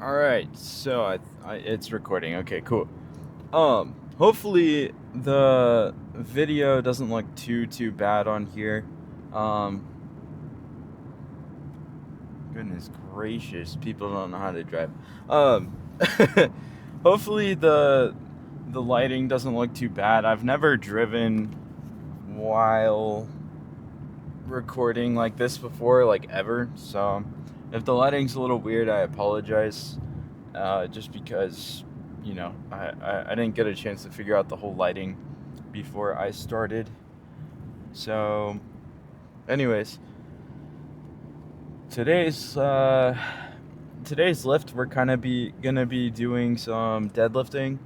All right, so it's recording. Okay, cool. Hopefully the video doesn't look too bad on here. Um, Goodness gracious, people don't know how to drive. Um, Hopefully the lighting doesn't look too bad. I've never driven while recording like this before, like ever. So if the lighting's a little weird, I apologize. Just because, I didn't get a chance to figure out the whole lighting before I started. So, anyways, today's today's lift, we're gonna be doing some deadlifting.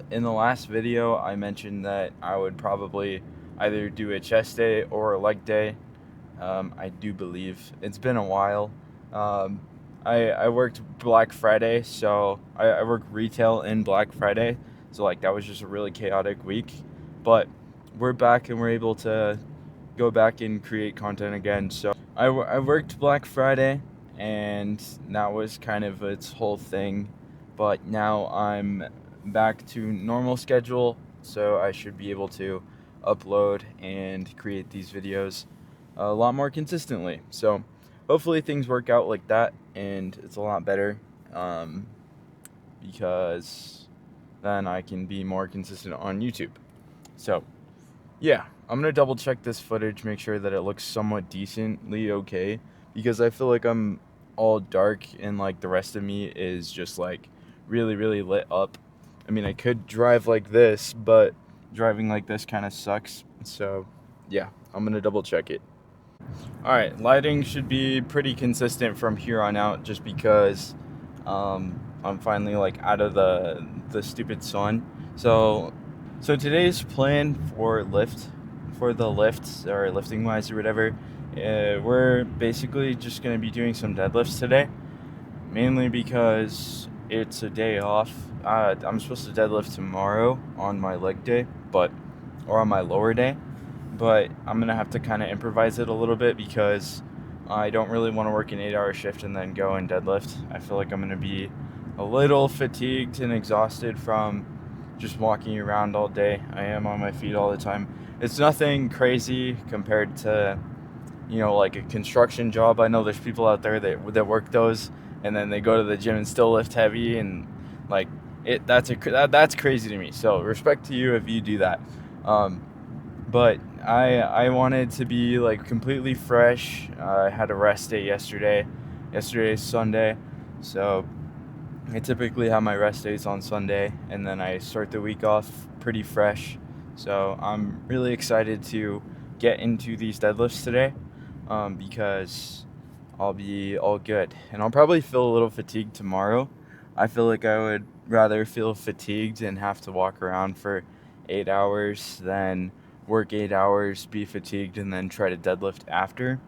In the last video, I mentioned that I would probably either do a chest day or a leg day. I do believe it's been a while. Um, I worked Black Friday, so I worked retail in Black Friday, so like that was just a really chaotic week. But we're back and we're able to go back and create content again. So I worked Black Friday, and that was kind of its whole thing. But now I'm back to normal schedule, so I should be able to upload and create these videos a lot more consistently. So hopefully things work out like that and it's a lot better, because then I can be more consistent on YouTube. So yeah, I'm gonna double check this footage, make sure that it looks somewhat decently okay, because I feel like I'm all dark and like the rest of me is just like really lit up. I mean, I could drive like this, but driving like this kind of sucks. So yeah, I'm gonna double check it. Alright, lighting should be pretty consistent from here on out, just because I'm finally like out of the stupid sun. So today's plan for the lifts, or lifting wise or whatever, we're basically just gonna be doing some deadlifts today, mainly because it's a day off. I'm supposed to deadlift tomorrow on my leg day, or on my lower day, but I'm gonna have to kind of improvise it a little bit because I don't really want to work an 8-hour shift and then go and deadlift. I feel like I'm gonna be a little fatigued and exhausted from just walking around all day. I am on my feet all the time. It's nothing crazy compared to, like a construction job. I know there's people out there that work those, and then they go to the gym and still lift heavy, and like that's crazy to me. So respect to you if you do that. But I wanted to be like completely fresh. I had a rest day yesterday. Yesterday's Sunday, so I typically have my rest days on Sunday, and then I start the week off pretty fresh. So I'm really excited to get into these deadlifts today, because I'll be all good. And I'll probably feel a little fatigued tomorrow. I feel like I would rather feel fatigued and have to walk around for 8 hours than work 8 hours, be fatigued, and then try to deadlift after.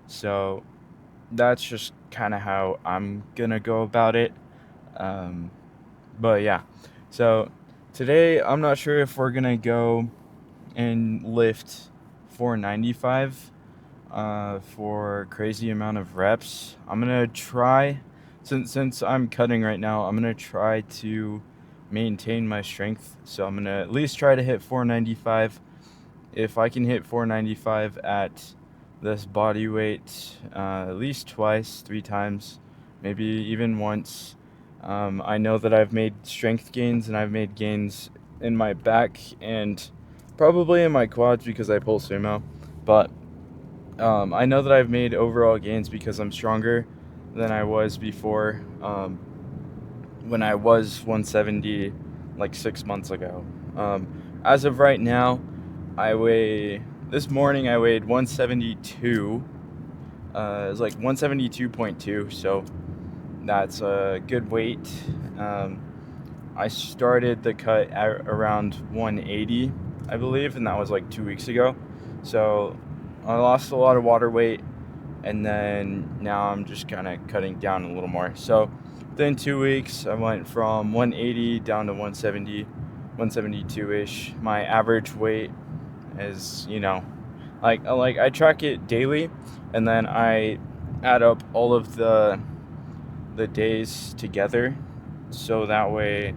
So that's just kind of how I'm gonna go about it. Um, but yeah, so today I'm not sure if we're gonna go and lift 495 for crazy amount of reps. I'm gonna try, since I'm cutting right now, I'm gonna try to maintain my strength. So I'm gonna at least try to hit 495. If I can hit 495 at this body weight at least twice, 3 times, maybe even once. I know that I've made strength gains, and I've made gains in my back and probably in my quads because I pull sumo. But I know that I've made overall gains because I'm stronger than I was before, when I was 170 like 6 months ago. As of right now, this morning I weighed 172. It was like 172.2, so that's a good weight. I started the cut at around 180, I believe, and that was like 2 weeks ago. So I lost a lot of water weight, and then now I'm just kind of cutting down a little more. So within 2 weeks, I went from 180 down to 170, 172-ish. My average weight is, like I track it daily, and then I add up all of the the days together, so that way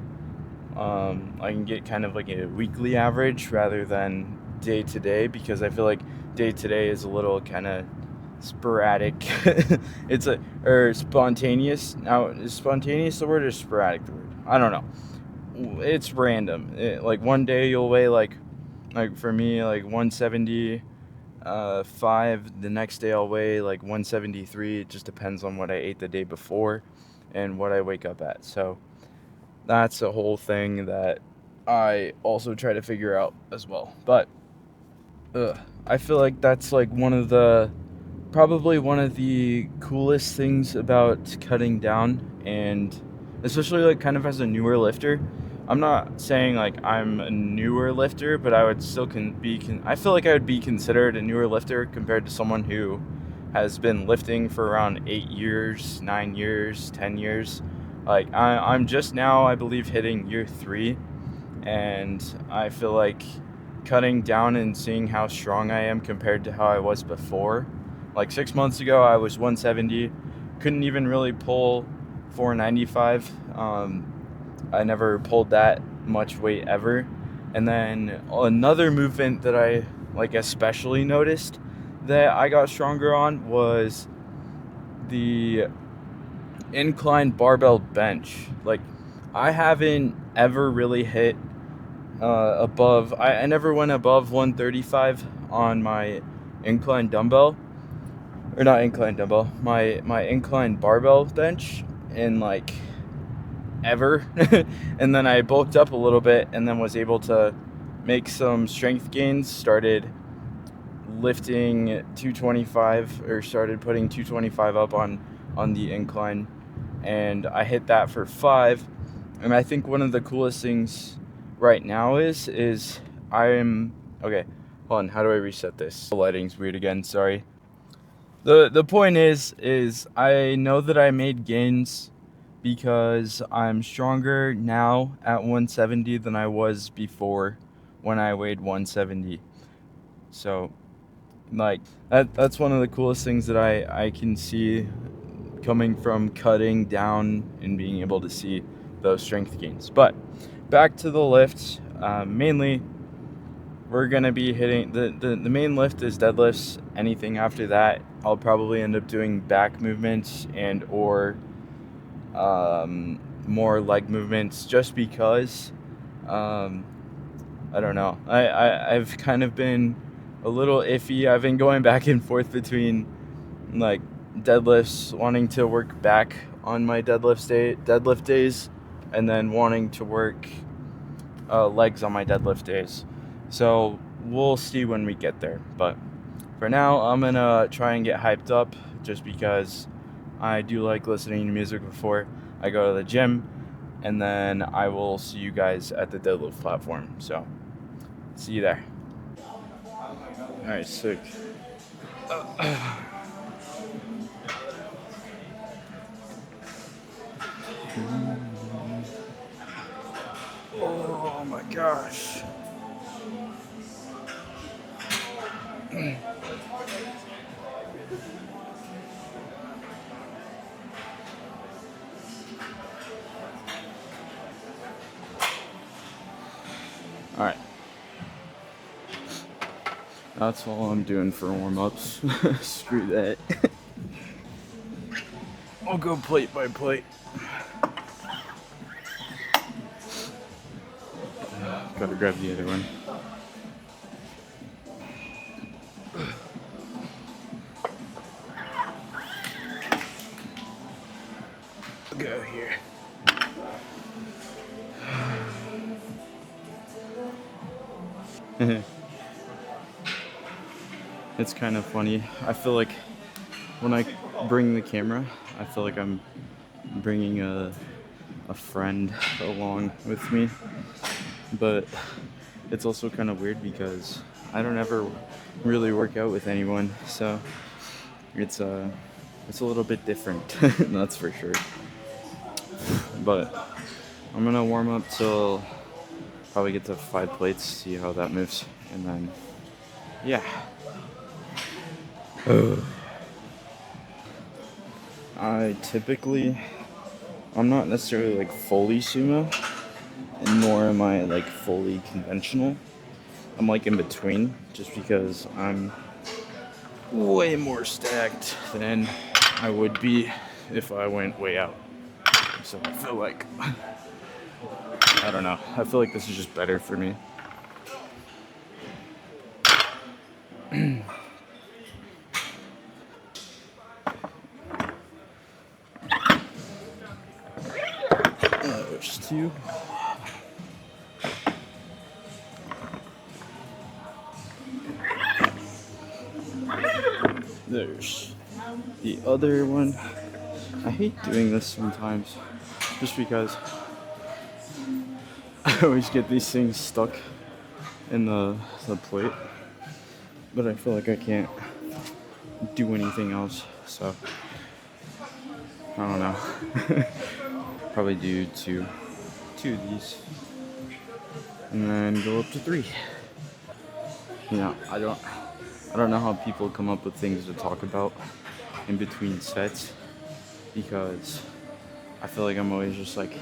I can get kind of like a weekly average rather than day to day, because I feel like day to day is a little kind of sporadic. It's a or spontaneous. Now, is spontaneous the word or sporadic the word? I don't know. It's random. Like one day you'll weigh like for me like 170 5. The next day I'll weigh like 173. It just depends on what I ate the day before and what I wake up at. So that's a whole thing that I also try to figure out as well. But I feel like that's like probably one of the coolest things about cutting down, and especially like kind of as a newer lifter. I'm not saying like I'm a newer lifter, but I would still I feel like I would be considered a newer lifter compared to someone who has been lifting for around 8 years, 9 years, 10 years. Like I'm just now, I believe, hitting year 3, and I feel like cutting down and seeing how strong I am compared to how I was before. Like 6 months ago, I was 170, couldn't even really pull 495. I never pulled that much weight ever. And then another movement that I like especially noticed that I got stronger on was the incline barbell bench. Like I haven't ever really hit above. I never went above 135 on my incline dumbbell, or not incline dumbbell. My incline barbell bench in like ever. And then I bulked up a little bit and then was able to make some strength gains, started lifting 225, or started putting 225 up on the incline, and I hit that for 5. And I think one of the coolest things right now is I'm okay, hold on, how do I reset this? The lighting's weird again, sorry. The point is I know that I made gains because I'm stronger now at 170 than I was before when I weighed 170. So like that's one of the coolest things that I can see coming from cutting down and being able to see those strength gains. But back to the lifts. Mainly we're gonna be hitting the main lift is deadlifts. Anything after that I'll probably end up doing back movements and or more leg movements, just because I don't know, I've kind of been a little iffy. I've been going back and forth between like deadlifts, wanting to work back on my deadlift days, and then wanting to work legs on my deadlift days. So we'll see when we get there. But for now, I'm gonna try and get hyped up, just because I do like listening to music before I go to the gym, and then I will see you guys at the deadlift platform. So see you there. All right, sick. Oh my gosh. All right. That's all I'm doing for warm-ups. Screw that. I'll go plate by plate. Gotta grab the other one. Go here. It's kind of funny. I feel like when I bring the camera, I feel like I'm bringing a friend along with me. But it's also kind of weird because I don't ever really work out with anyone, so it's a little bit different. That's for sure. But I'm gonna warm up till probably get to 5 plates, see how that moves, and then yeah. I typically I'm not necessarily like fully sumo, nor am I like fully conventional. I'm like in between, just because I'm way more stacked than I would be if I went way out. So I feel like, I don't know, I feel like this is just better for me. There's two. There's the other one. I hate doing this sometimes, just because I always get these things stuck in the plate, but I feel like I can't do anything else, so I don't know. Probably do two of these, and then go up to 3. You know, I don't know how people come up with things to talk about in between sets, because I feel like I'm always just like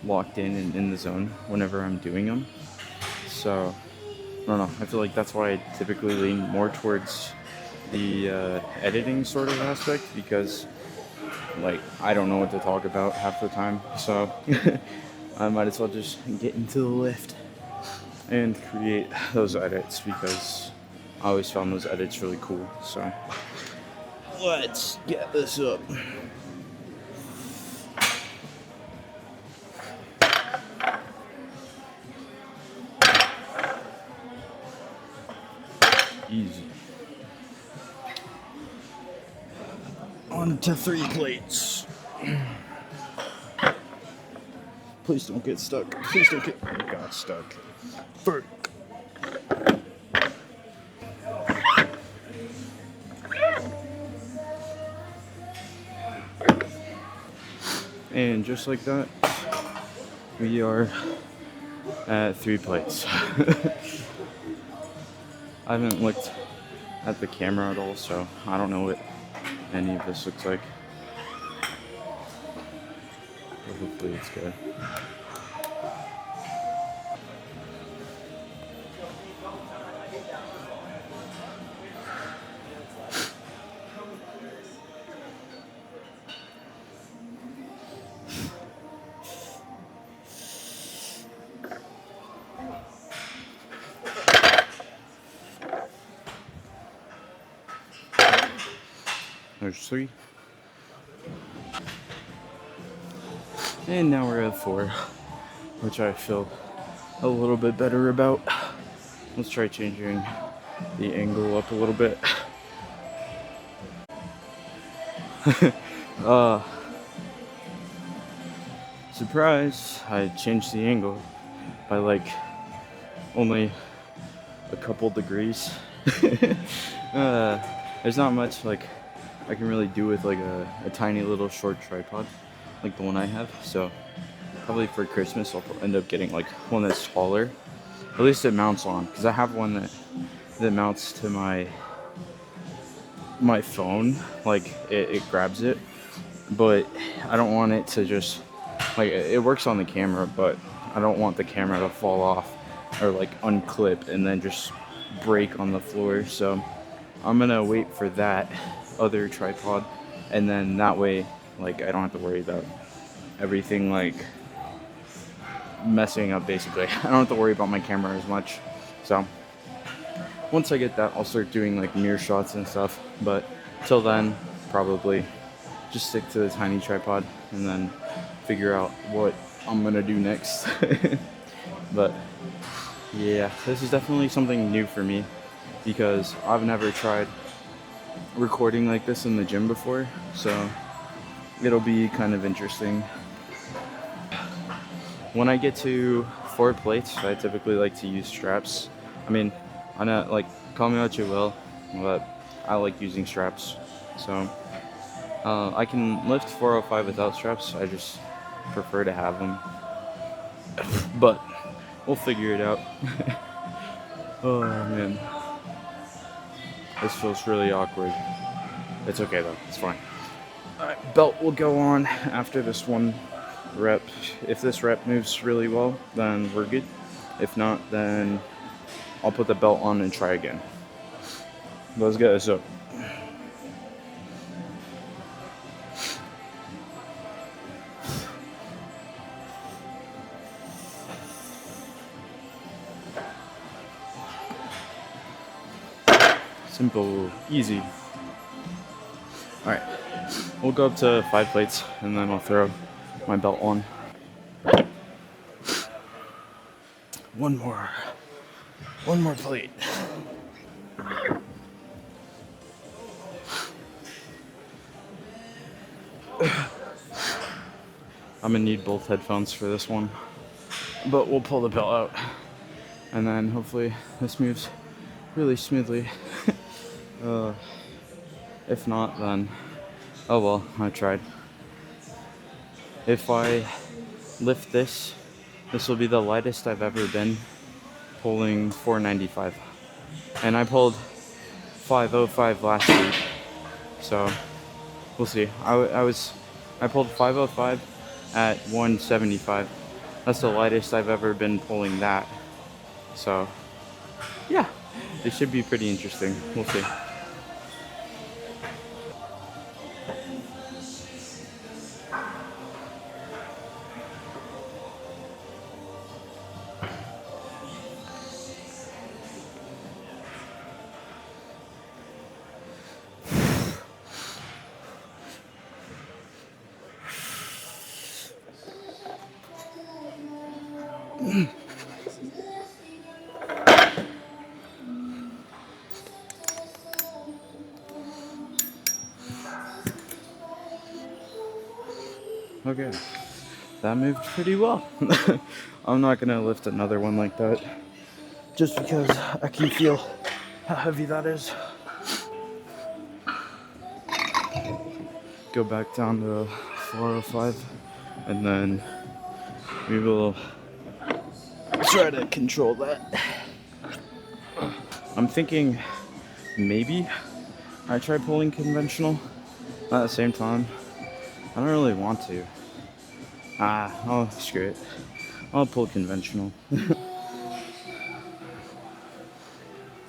locked in and in the zone whenever I'm doing them. So I don't know. I feel like that's why I typically lean more towards the editing sort of aspect, because like I don't know what to talk about half the time. So I might as well just get into the lift and create those edits, because I always found those edits really cool. So let's get this up. Easy. On to 3 plates. Please don't get stuck. Please don't get. I got stuck. Frick. And just like that, we are at 3 plates. I haven't looked at the camera at all, so I don't know what any of this looks like. But hopefully it's good. There's 3. And now we're at 4, which I feel a little bit better about. Let's try changing the angle up a little bit. Surprise, I changed the angle by like only a couple degrees. There's not much like I can really do with like a tiny little short tripod like the one I have, so probably for Christmas I'll end up getting like one that's taller. At least it mounts on, because I have one that mounts to my phone, like it grabs it, but I don't want it to just like, it works on the camera, but I don't want the camera to fall off or like unclip and then just break on the floor. So I'm gonna wait for that other tripod, and then that way like I don't have to worry about everything like messing up. Basically I don't have to worry about my camera as much. So once I get that, I'll start doing like mirror shots and stuff, but till then probably just stick to the tiny tripod and then figure out what I'm gonna do next. But yeah, this is definitely something new for me, because I've never tried recording like this in the gym before, so it'll be kind of interesting. When I get to 4 plates, I typically like to use straps. I mean, I know, like, call me what you will, but I like using straps. So I can lift 405 without straps. I just prefer to have them, but we'll figure it out. Oh man, this feels really awkward. It's okay though, it's fine. Alright, belt will go on after this one rep. If this rep moves really well, then we're good. If not, then I'll put the belt on and try again. Let's get this up. Simple, easy. Alright, we'll go up to 5 plates and then I'll throw my belt on. One more plate. I'm gonna need both headphones for this one, but we'll pull the belt out and then hopefully this moves really smoothly. If not, then oh well, I tried. If I lift this will be the lightest I've ever been, pulling 495, and I pulled 505 last week, so we'll see. I pulled 505 at 175. That's the lightest I've ever been pulling that, so yeah, it should be pretty interesting. We'll see. Okay, that moved pretty well. I'm not gonna lift another one like that, just because I can feel how heavy that is. Go back down to 405, and then we will try to control that. I'm thinking maybe I try pulling conventional at the same time. I don't really want to. Oh, screw it. I'll pull conventional.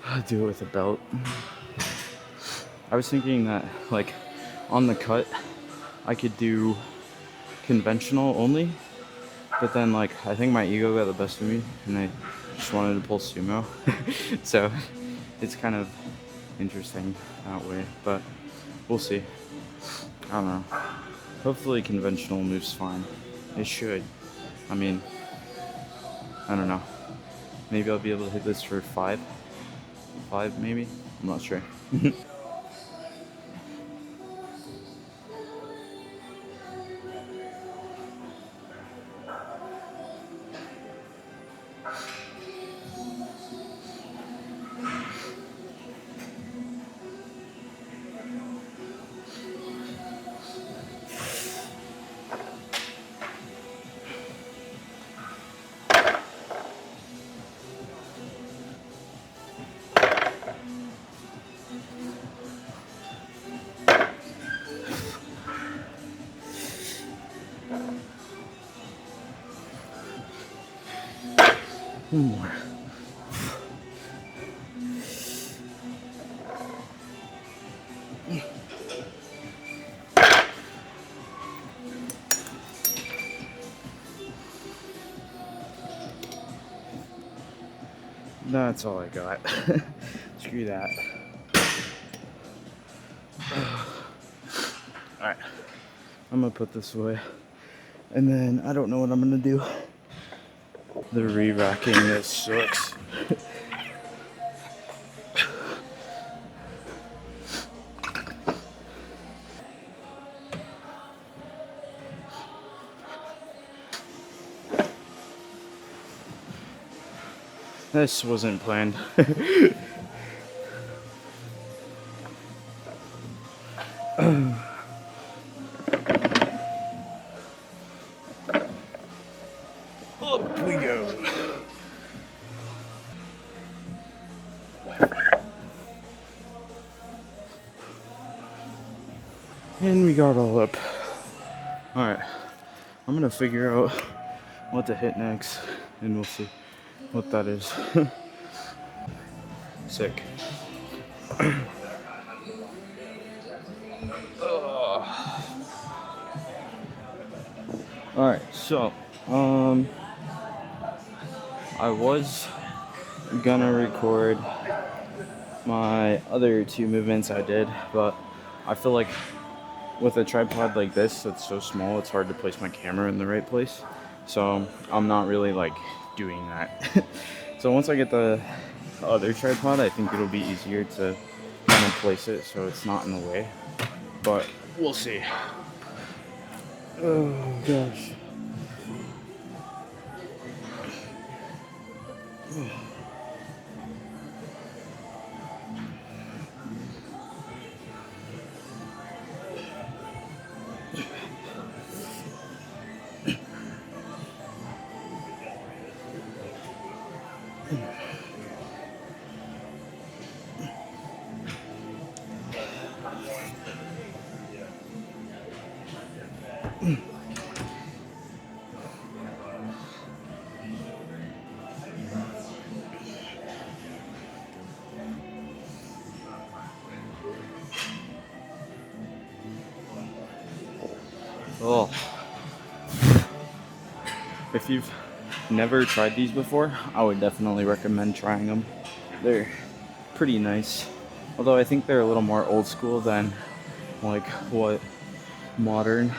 I'll do it with a belt. I was thinking that, like, on the cut, I could do conventional only, but then, like, I think my ego got the best of me, and I just wanted to pull sumo. So, it's kind of interesting that way, but we'll see. I don't know. Hopefully conventional moves fine. It should. I mean, I don't know. Maybe I'll be able to hit this for 5? 5 maybe? I'm not sure. One more. That's all I got. Screw that. Alright. I'm gonna put this away. And then I don't know what I'm gonna do. The re-racking, this sucks. This wasn't planned. Up we go. And we got all up. Alright, I'm gonna figure out what to hit next, and we'll see what that is. Sick. Alright, so I was gonna record my other two movements I did, but I feel like with a tripod like this that's so small, it's hard to place my camera in the right place. So I'm not really like doing that. So once I get the other tripod, I think it'll be easier to kind of place it so it's not in the way. But we'll see. Oh gosh. Oh. If you've never tried these before, I would definitely recommend trying them. They're pretty nice. Although I think they're a little more old school than like what modern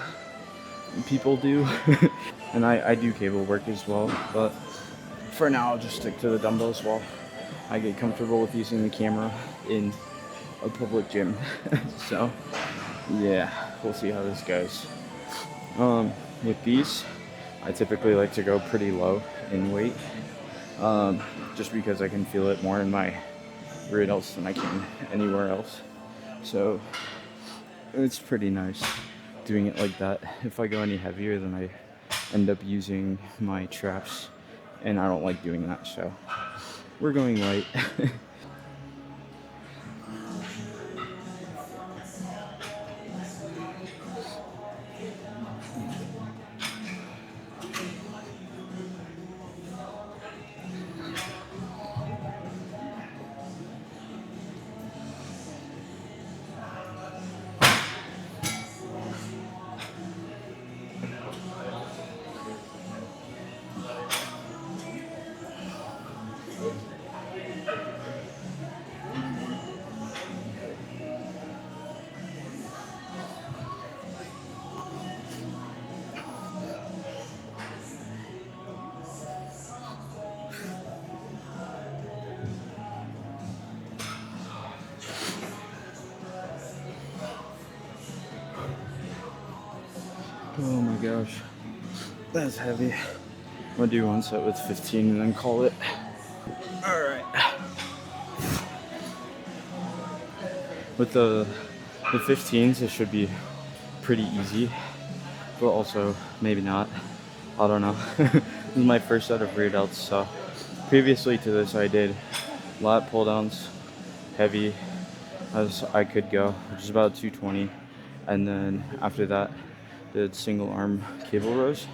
people do. And I do cable work as well, but for now I'll just stick to the dumbbells while I get comfortable with using the camera in a public gym. So yeah, we'll see how this goes. With these, I typically like to go pretty low in weight, just because I can feel it more in my rear delts than I can anywhere else. So it's pretty nice doing it like that. If I go any heavier, then I end up using my traps, and I don't like doing that, so we're going light. Oh my gosh, that's heavy. I'm gonna do one set with 15 and then call it. All right. With the 15s, it should be pretty easy, but also maybe not. I don't know. This is my first set of rear delts, so previously to this I did lat pull downs, heavy as I could go, which is about 220, and then after that did single arm cable rows,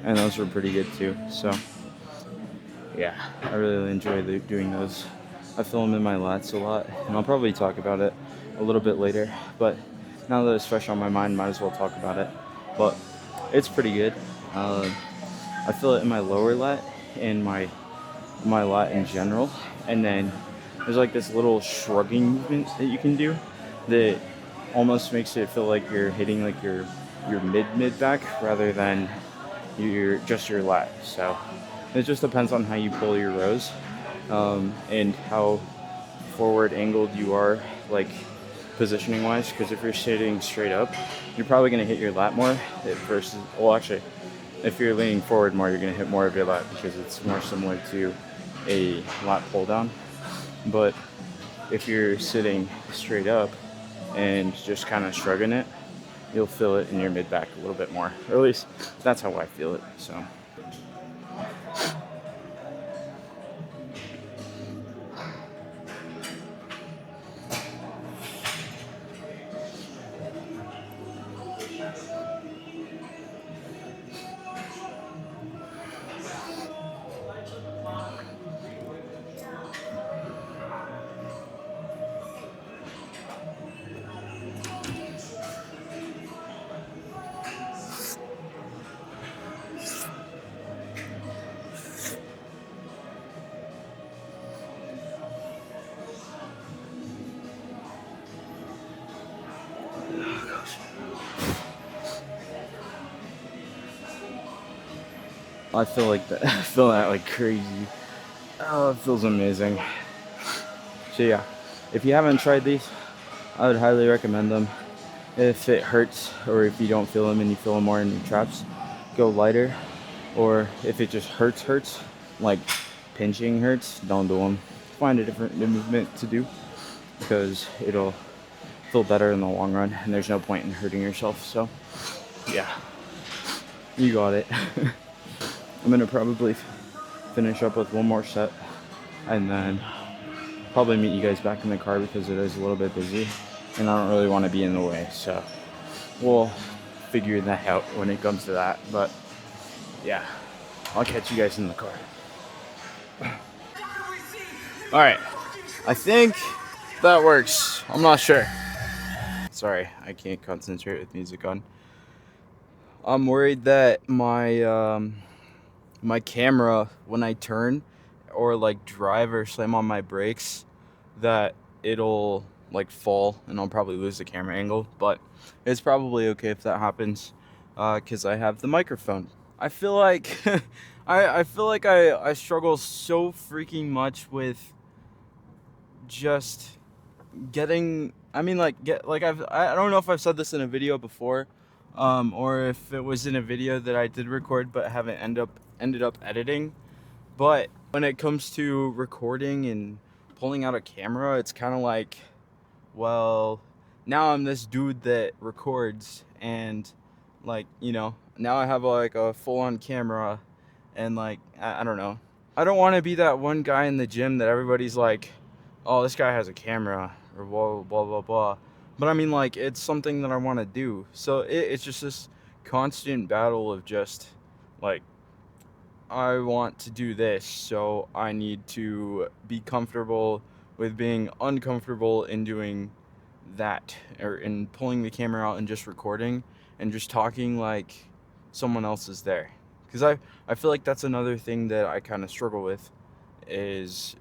and those were pretty good too. So yeah, I really enjoy doing those. I feel them in my lats a lot, and I'll probably talk about it a little bit later, but now that it's fresh on my mind, might as well talk about it. But it's pretty good. I feel it in my lower lat and my lat in general, and then there's like this little shrugging movement that you can do that almost makes it feel like you're hitting like your mid back rather than your lat. So it just depends on how you pull your rows, and how forward angled you are, like positioning wise, because if you're sitting straight up, you're probably going to hit your lat more versus, well actually, if you're leaning forward more, you're going to hit more of your lat because it's more similar to a lat pull down. But if you're sitting straight up and just kind of shrugging it, you'll feel it in your mid back a little bit more, or at least that's how I feel it. So I feel like that. I feel that like crazy. Oh, it feels amazing. So yeah, if you haven't tried these, I would highly recommend them. If it hurts or if you don't feel them and you feel them more in your traps, go lighter. Or if it just hurts, like pinching hurts, don't do them. Find a different movement to do because it'll feel better in the long run and there's no point in hurting yourself. So yeah, you got it. I'm gonna probably finish up with one more set and then probably meet you guys back in the car because it is a little bit busy and I don't really want to be in the way, so we'll figure that out when it comes to that. But yeah, I'll catch you guys in the car. All right, I think that works. I'm not sure. Sorry, I can't concentrate with music on. I'm worried that my camera, when I turn or like drive or slam on my brakes, that it'll like fall and I'll probably lose the camera angle. But it's probably okay if that happens because I have the microphone. I feel like I feel like I struggle so freaking much with just getting, I mean, like, I don't know if I've said this in a video before, or if it was in a video that I did record but haven't ended up editing. But when it comes to recording and pulling out a camera, it's kind of like, well, now I'm this dude that records, and like, you know, now I have like a full-on camera, and like, I don't know. I don't want to be that one guy in the gym that everybody's like, oh, this guy has a camera, or blah, blah, blah, blah. But I mean, like, it's something that I want to do. So it's just this constant battle of just, like, I want to do this, so I need to be comfortable with being uncomfortable in doing that, or in pulling the camera out and just recording and just talking like someone else is there. Because I feel like that's another thing that I kind of struggle with, is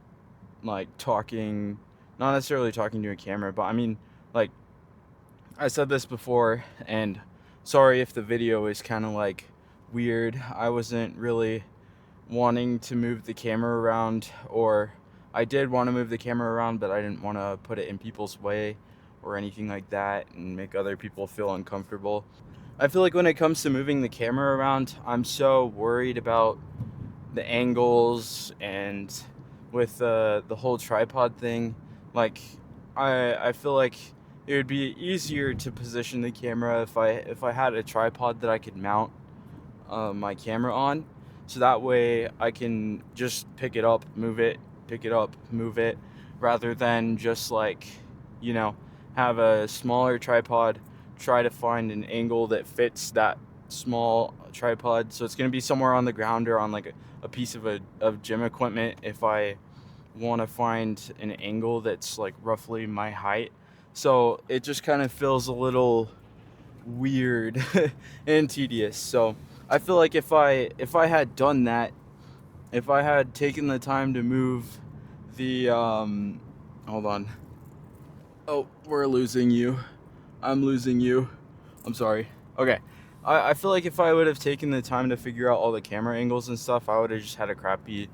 like talking, not necessarily talking to a camera, but I mean, like, I said this before, and sorry if the video is kind of like weird. I wasn't really wanting to move the camera around, or I did want to move the camera around, but I didn't want to put it in people's way or anything like that and make other people feel uncomfortable. I feel like when it comes to moving the camera around, I'm so worried about the angles, and with the whole tripod thing, like, I feel like it would be easier to position the camera if I had a tripod that I could mount my camera on, so that way I can just pick it up, move it, pick it up, move it, rather than just, like, you know, have a smaller tripod, try to find an angle that fits that small tripod. So it's going to be somewhere on the ground or on like a piece of gym equipment if I want to find an angle that's like roughly my height. So it just kind of feels a little weird and tedious. So I feel like if I had done that, if I had taken the time to move the hold on. Oh, we're losing you. I'm losing you. I'm sorry. Okay. I feel like if I would have taken the time to figure out all the camera angles and stuff, I would have just had a crappy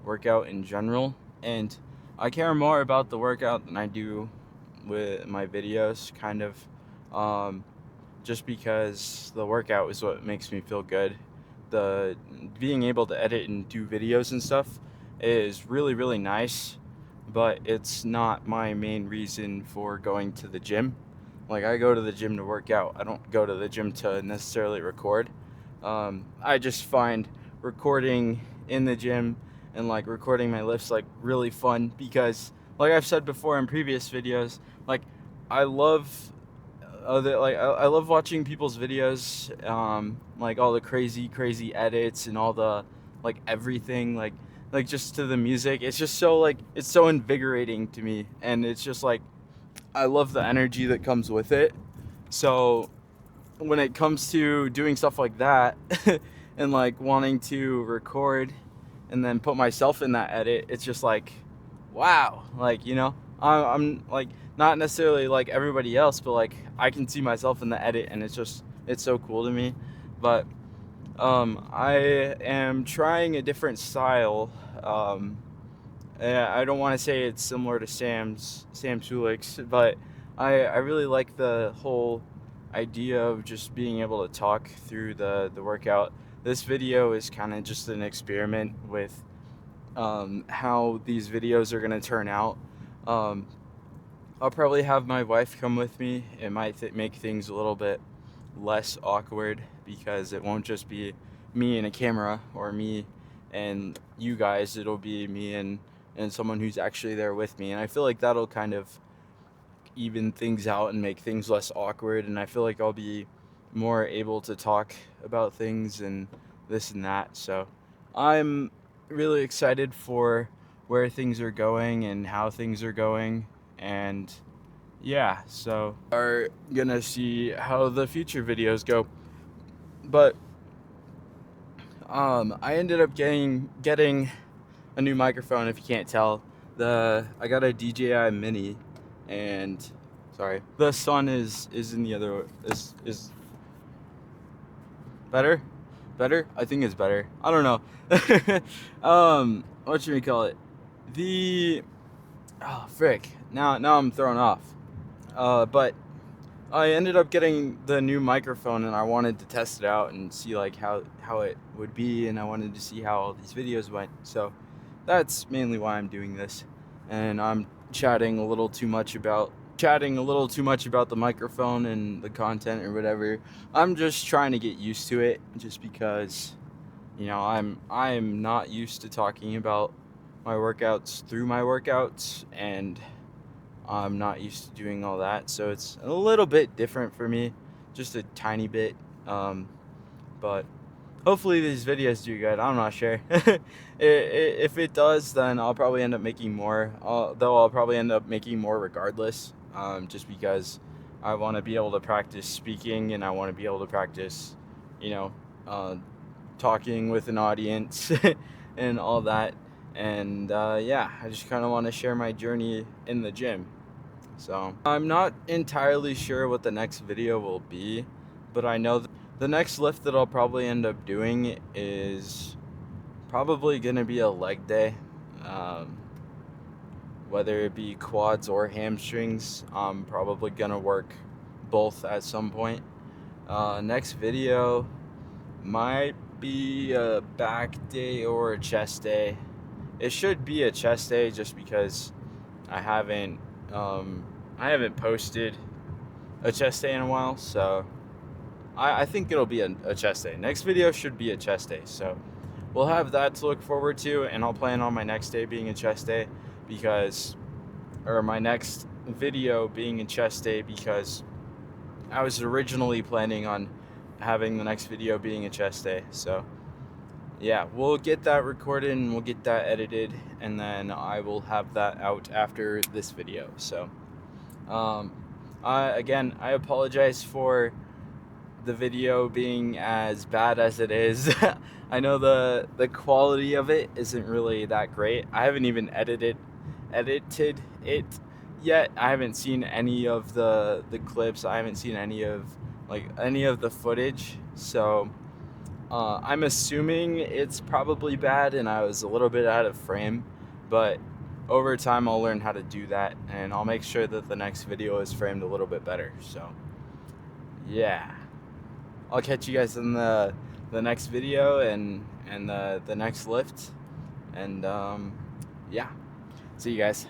workout in general. And I care more about the workout than I do with my videos, kind of. Just because the workout is what makes me feel good. The being able to edit and do videos and stuff is really, really nice, but it's not my main reason for going to the gym. Like, I go to the gym to work out. I don't go to the gym to necessarily record. I just find recording in the gym and like recording my lifts like really fun because, like I've said before in previous videos, like I love I love watching people's videos, like all the crazy edits and all the like everything, like just to the music. It's just so like, it's so invigorating to me, and it's just like, I love the energy that comes with it. So when it comes to doing stuff like that and like wanting to record and then put myself in that edit, it's just like, wow, like, you know, I'm like not necessarily like everybody else, but like I can see myself in the edit, and it's so cool to me. But I am trying a different style. I don't want to say it's similar to Sam Sulik's, but I really like the whole idea of just being able to talk through the workout. This video is kind of just an experiment with how these videos are going to turn out. Um, I'll probably have my wife come with me. It might make things a little bit less awkward because it won't just be me and a camera or me and you guys. It'll be me and someone who's actually there with me. And I feel like that'll kind of even things out and make things less awkward. And I feel like I'll be more able to talk about things and this and that. So I'm really excited for where things are going and how things are going. And yeah, so are gonna see how the future videos go. But I ended up getting a new microphone. If you can't tell, I got a DJI Mini, and sorry, the sun is in the other is better. I think it's better. I don't know. What should we call it? The frick. Now I'm thrown off. But I ended up getting the new microphone, and I wanted to test it out and see like how it would be, and I wanted to see how all these videos went. So that's mainly why I'm doing this, and I'm chatting a little too much about the microphone and the content or whatever. I'm just trying to get used to it, just because I'm not used to talking about my workouts through my workouts, and I'm not used to doing all that, so it's a little bit different for me, just a tiny bit. But hopefully these videos do good. I'm not sure. If it does, then I'll probably end up making more. Though I'll probably end up making more regardless, just because I want to be able to practice speaking, and I want to be able to practice, talking with an audience and all that. And yeah, I just kind of want to share my journey in the gym. So I'm not entirely sure what the next video will be, but I know the next lift that I'll probably end up doing is probably gonna be a leg day. Whether it be quads or hamstrings, I'm probably gonna work both at some point. Next video might be a back day or a chest day. It should be a chest day, just because I haven't posted a chest day in a while, so I think it'll be a chest day. Next video should be a chest day, so we'll have that to look forward to, and I'll plan on my next day being a chest day my next video being a chest day, because I was originally planning on having the next video being a chest day. So yeah, we'll get that recorded and we'll get that edited, and then I will have that out after this video. So again, I apologize for the video being as bad as it is. I know the quality of it isn't really that great. I haven't even edited it yet. I haven't seen any of the clips. I haven't seen any of the footage. So I'm assuming it's probably bad and I was a little bit out of frame, but over time I'll learn how to do that, and I'll make sure that the next video is framed a little bit better. So yeah, I'll catch you guys in the next video and the next lift, and yeah, see you guys.